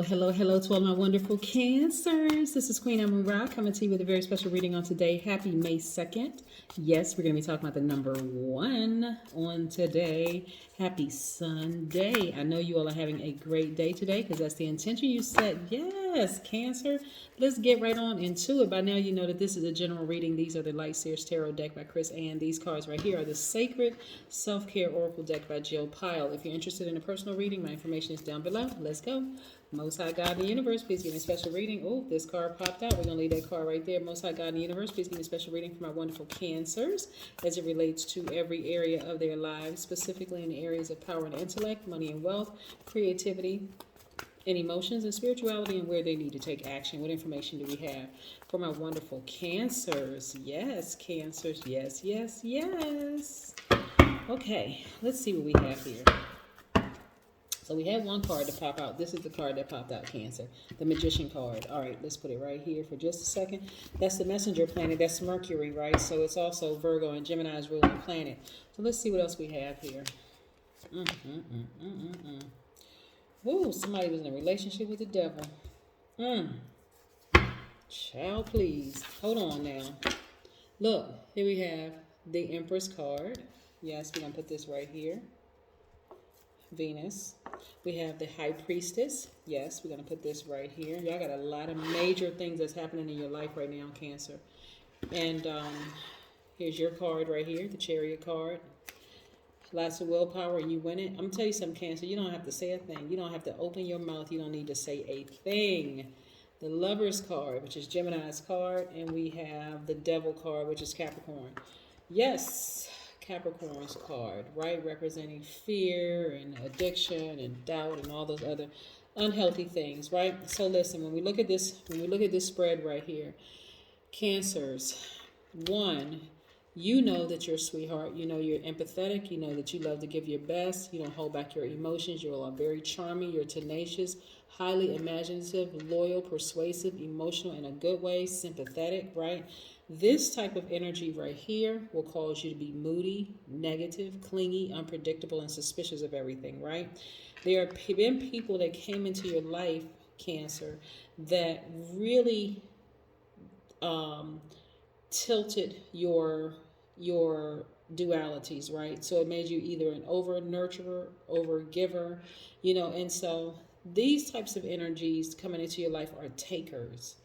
Hello, hello to all my wonderful cancers. This is Queen Amun Ra coming to you with a very special reading on today. Happy May 2nd. Yes, we're going to be talking about the number 1 on today. Happy Sunday. I know you all are having a great day today because that's the intention you set. Yes, Cancer. Let's get right on into it. By now, you know that this is a general reading. These are the Light Seers Tarot deck by Chris Ann. These cards right here are the Sacred Self-Care Oracle deck by Jill Pyle. If you're interested in a personal reading, my information is down below. Let's go. Most High God in the Universe, please give me a special reading. Oh, this card popped out. We're going to leave that card right there. Most High God in the Universe, please give me a special reading for my wonderful Cancers as it relates to every area of their lives, specifically in the areas of power and intellect, money and wealth, creativity, and emotions and spirituality, and where they need to take action. What information do we have for my wonderful Cancers? Yes, Cancers. Yes, yes, yes. Okay, let's see what we have here. So we had one card to pop out. This is the card that popped out, Cancer. The Magician card. All right, let's put it right here for just a second. That's the messenger planet. That's Mercury, right? So it's also Virgo and Gemini's ruling planet. So let's see what else we have here. Ooh, somebody was in a relationship with the devil. Child, please. Hold on now. Look, here we have the Empress card. Yes, we're going to put this right here. Venus. We have the High Priestess. Yes, we're going to put this right here. Y'all got a lot of major things that's happening in your life right now, Cancer. And here's your card right here, the Chariot card. Lots of willpower and you win it. I'm going to tell you something, Cancer. You don't have to say a thing. You don't have to open your mouth. You don't need to say a thing. The Lover's card, which is Gemini's card. And we have the Devil card, which is Capricorn. Yes, Capricorn's card, right? Representing fear and addiction and doubt and all those other unhealthy things, right? So listen, when we look at this spread right here, Cancers, one, you know that you're a sweetheart. You know you're empathetic. You know that you love to give your best. You don't hold back your emotions. You're very charming. You're tenacious, highly imaginative, loyal, persuasive, emotional in a good way, sympathetic, right? This type of energy right here will cause you to be moody, negative, clingy, unpredictable, and suspicious of everything, right? There have been people that came into your life, Cancer, that really tilted your dualities, right? So it made you either an over nurturer, over giver, and so these types of energies coming into your life are takers,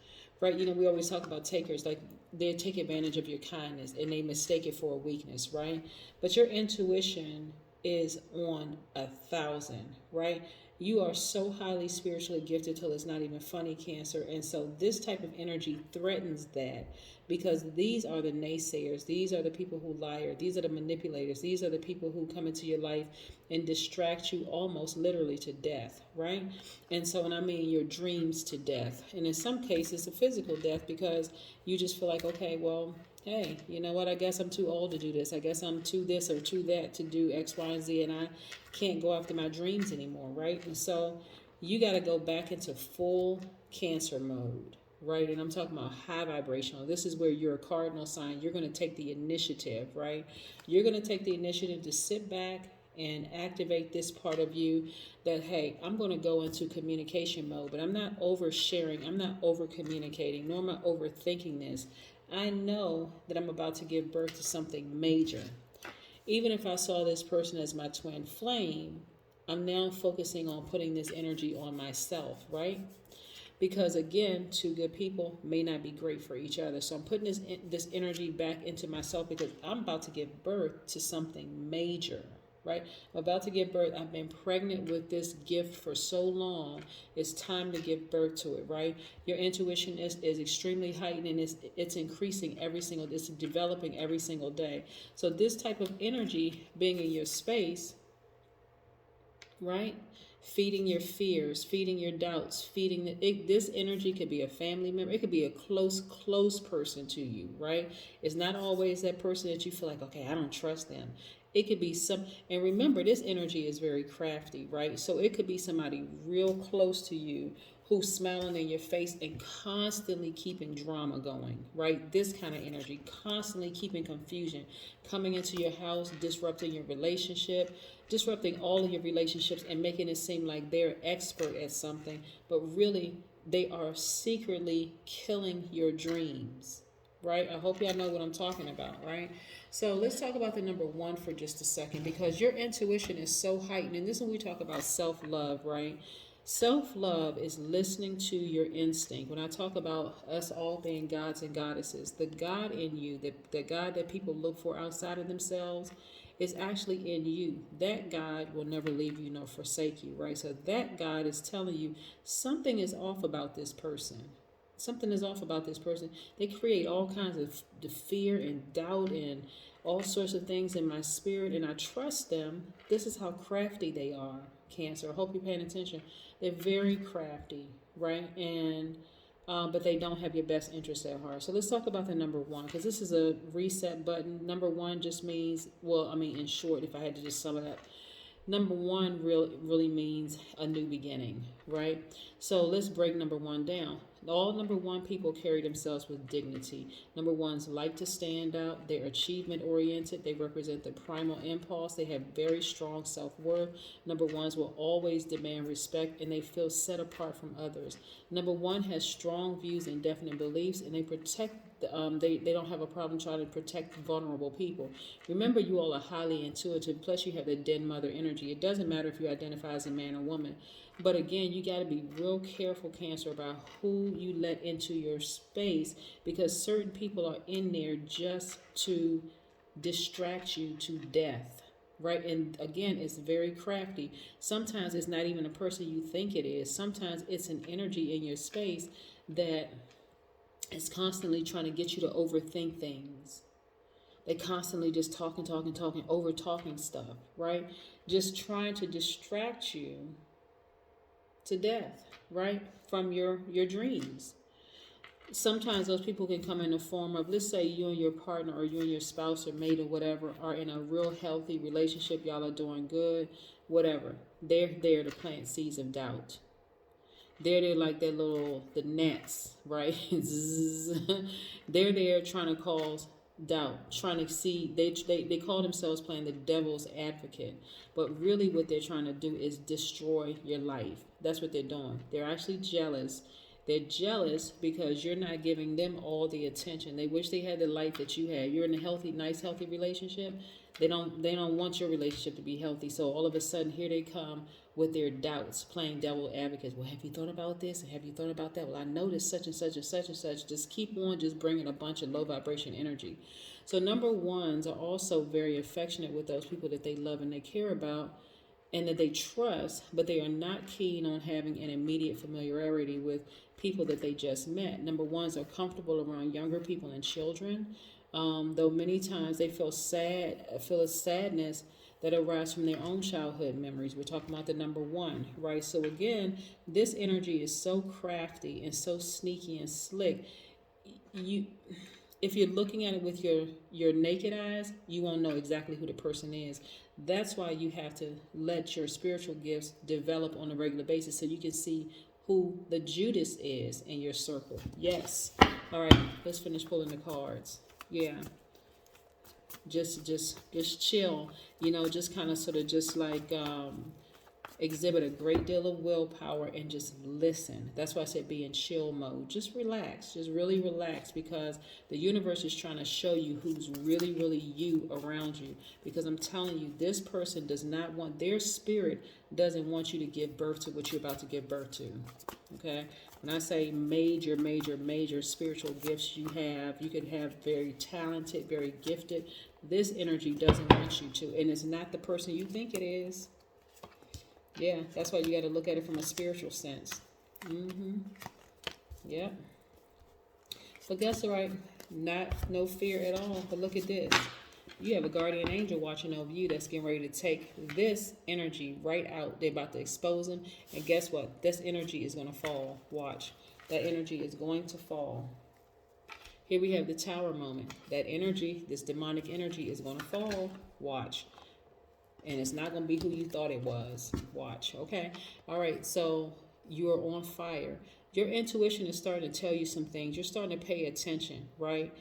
right? We always talk about takers, like they take advantage of your kindness and they mistake it for a weakness, right? But your intuition is on 1,000, right? You are so highly spiritually gifted till it's not even funny, Cancer. And so this type of energy threatens that, because these are the naysayers. These are the people who lie. These are the manipulators. These are the people who come into your life and distract you almost literally to death, right? And so, and I mean your dreams to death. And in some cases, a physical death, because you just feel like, okay, well, hey, you know what? I guess I'm too old to do this. I guess I'm too this or too that to do X, Y, and Z, and I can't go after my dreams anymore, right? And so you got to go back into full Cancer mode, right? And I'm talking about high vibrational. This is where you're a cardinal sign. You're going to take the initiative, right? You're going to take the initiative to sit back and activate this part of you that, hey, I'm going to go into communication mode, but I'm not oversharing. I'm not over communicating, nor am I overthinking this. I know that I'm about to give birth to something major. Even if I saw this person as my twin flame, I'm now focusing on putting this energy on myself, right? Because again, two good people may not be great for each other. So I'm putting this energy back into myself because I'm about to give birth to something major, right? I'm about to give birth. I've been pregnant with this gift for so long. It's time to give birth to it, right? Your intuition is extremely heightened, and it's increasing it's developing every single day. So this type of energy being in your space, right? Feeding your fears, feeding your doubts, this energy could be a family member. It could be a close person to you, right? It's not always that person that you feel like, okay, I don't trust them. It could be and remember, this energy is very crafty, right? So it could be somebody real close to you who's smiling in your face and constantly keeping drama going, right? This kind of energy, constantly keeping confusion, coming into your house, disrupting your relationship, disrupting all of your relationships and making it seem like they're expert at something, but really they are secretly killing your dreams, right? I hope y'all know what I'm talking about, right? So let's talk about the number one for just a second, because your intuition is so heightened. And this is when we talk about self-love, right? Self-love is listening to your instinct. When I talk about us all being gods and goddesses, the God in you, the God that people look for outside of themselves, is actually in you. That God will never leave you nor forsake you, right? So that God is telling you something is off about this person. Something is off about this person. They create all kinds of the fear and doubt and all sorts of things in my spirit, and I trust them. This is how crafty they are, Cancer. I hope you're paying attention. They're very crafty, right? And but they don't have your best interest at heart. So let's talk about the number one, because this is a reset button. Number one just means, well, I mean, in short, if I had to just sum it up, number one really means a new beginning, right? So let's break number one down. All number one people carry themselves with dignity. Number ones like to stand out. They're achievement oriented. They represent the primal impulse. They have very strong self-worth. Number ones will always demand respect, and they feel set apart from others. Number one has strong views and definite beliefs, and they protect they don't have a problem trying to protect vulnerable people. Remember, you all are highly intuitive, plus you have the den mother energy. It doesn't matter if you identify as a man or woman. But again, you got to be real careful, Cancer, about who you let into your space, because certain people are in there just to distract you to death, right? And again, it's very crafty. Sometimes it's not even a person you think it is. Sometimes it's an energy in your space that is constantly trying to get you to overthink things. They constantly just talking, over talking stuff, right? Just trying to distract you to death, right? From your dreams. Sometimes those people can come in the form of, let's say you and your partner or you and your spouse or mate or whatever are in a real healthy relationship. Y'all are doing good, whatever. They're there to plant seeds of doubt. They're like the gnats, right? They're there trying to cause doubt, trying to see, they call themselves playing the devil's advocate, but really what they're trying to do is destroy your life. That's what they're doing. They're actually jealous. They're jealous because you're not giving them all the attention. They wish they had the life that you had. You're in a healthy relationship. They don't want your relationship to be healthy. So all of a sudden, here they come with their doubts, playing devil advocates. Well, have you thought about this? And have you thought about that? Well, I noticed such and such and such and such. Just keep on just bringing a bunch of low vibration energy. So number ones are also very affectionate with those people that they love and they care about and that they trust, but they are not keen on having an immediate familiarity with people that they just met. Number ones are comfortable around younger people and children, though many times they feel a sadness that arise from their own childhood memories. We're talking about the number one, right? So again, this energy is so crafty and so sneaky and slick. If you're looking at it with your naked eyes, you won't know exactly who the person is. That's why you have to let your spiritual gifts develop on a regular basis so you can see who the Judas is in your circle. Yes. All right, let's finish pulling the cards. Yeah. Just chill, just kind of sort of just like exhibit a great deal of willpower and just listen. That's why I said be in chill mode. Just relax, just really relax, because the universe is trying to show you who's really, really you around you. Because I'm telling you, this person does not want, their spirit doesn't want you to give birth to what you're about to give birth to. Okay? When I say major, major, major spiritual gifts you could have very talented, very gifted. This energy doesn't want you to, and it's not the person you think it is. Yeah, that's why you got to look at it from a spiritual sense. Yeah. But guess what? No fear at all. But look at this. You have a guardian angel watching over you that's getting ready to take this energy right out. They're about to expose them. And guess what? This energy is going to fall. Watch. That energy is going to fall. Here we have the tower moment. That energy, this demonic energy, is going to fall. Watch. And it's not going to be who you thought it was. Watch. Okay? All right. So you are on fire. Your intuition is starting to tell you some things. You're starting to pay attention, right?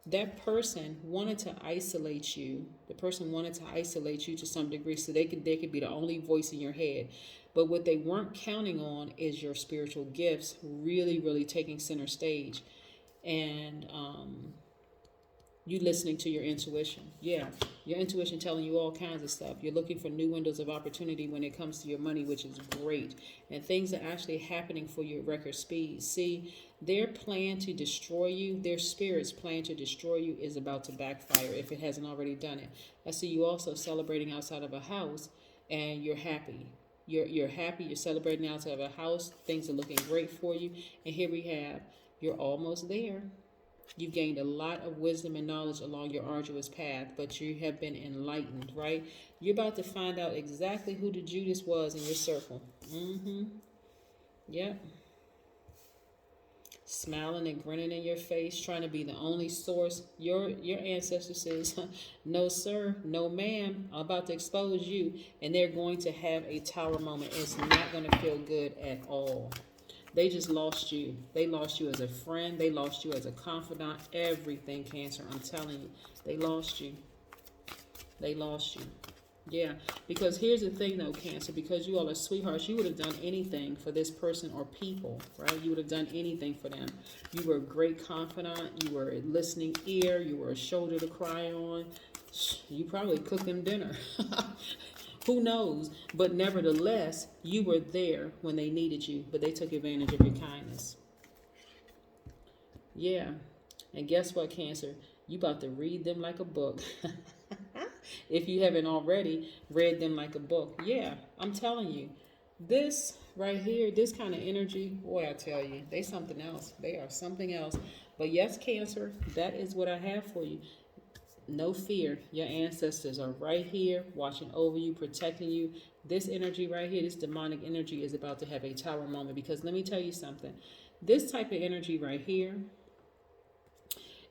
that person wanted to isolate you. The person wanted to isolate you to some degree so they could be the only voice in your head. But what they weren't counting on is your spiritual gifts really, really taking center stage. And you listening to your intuition. Yeah, your intuition telling you all kinds of stuff. You're looking for new windows of opportunity when it comes to your money, which is great. And things are actually happening for you at record speed. See, their plan to destroy you, their spirit's plan to destroy you is about to backfire if it hasn't already done it. I see you also celebrating outside of a house, and you're happy. You're happy, you're celebrating outside of a house, things are looking great for you. And here we have, you're almost there. You've gained a lot of wisdom and knowledge along your arduous path, but you have been enlightened, right? You're about to find out exactly who the Judas was in your circle. Yep. Smiling and grinning in your face, trying to be the only source. Your ancestor says, no sir, no ma'am, I'm about to expose you. And they're going to have a tower moment. It's not going to feel good at all. They just lost you. They lost you as a friend. They lost you as a confidant. Everything, Cancer. I'm telling you. They lost you. They lost you. Yeah. Because here's the thing, though, Cancer. Because you all are sweethearts, you would have done anything for this person or people, right? You would have done anything for them. You were a great confidant. You were a listening ear. You were a shoulder to cry on. You probably cooked them dinner. Who knows? But nevertheless, you were there when they needed you, but they took advantage of your kindness. Yeah. And guess what, Cancer? You about to read them like a book. If you haven't already read them like a book. Yeah, I'm telling you. This right here, this kind of energy, boy, I tell you, they something else. They are something else. But yes, Cancer, that is what I have for you. No fear. Your ancestors are right here watching over you, protecting you. This energy right here, this demonic energy is about to have a tower moment, because let me tell you something. This type of energy right here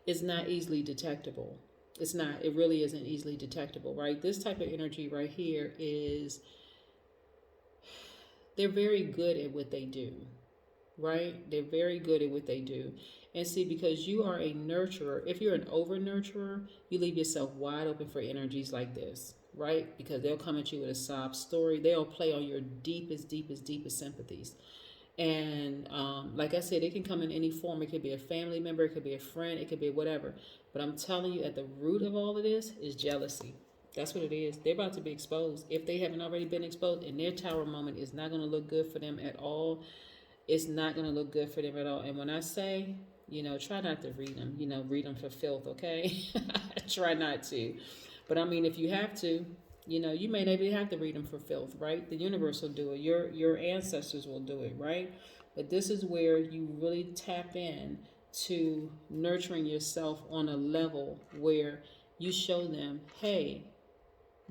is not easily detectable. It's not. It really isn't easily detectable, right? This type of energy right here is, they're very good at what they do, right? They're very good at what they do. And see, because you are a nurturer, if you're an over nurturer, you leave yourself wide open for energies like this, right? Because they'll come at you with a sob story. They'll play on your deepest, deepest, deepest sympathies. And like I said, it can come in any form. It could be a family member, it could be a friend, it could be whatever. But I'm telling you, at the root of all of this is jealousy. That's what it is. They're about to be exposed. If they haven't already been exposed, and their tower moment is not going to look good for them at all. It's not going to look good for them at all. And when I say, try not to read them. Read them for filth, okay? Try not to. But I mean, if you have to, you may not even have to read them for filth, right? The universe will do it. Your ancestors will do it, right? But this is where you really tap in to nurturing yourself on a level where you show them, hey,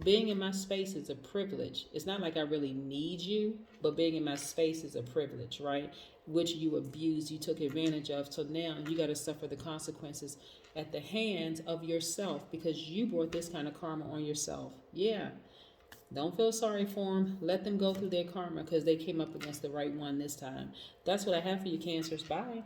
being in my space is a privilege. It's not like I really need you, but being in my space is a privilege, right? Which you abused, you took advantage of. So now you got to suffer the consequences at the hands of yourself, because you brought this kind of karma on yourself. Yeah. Don't feel sorry for them. Let them go through their karma, because they came up against the right one this time. That's what I have for you, Cancers. Bye.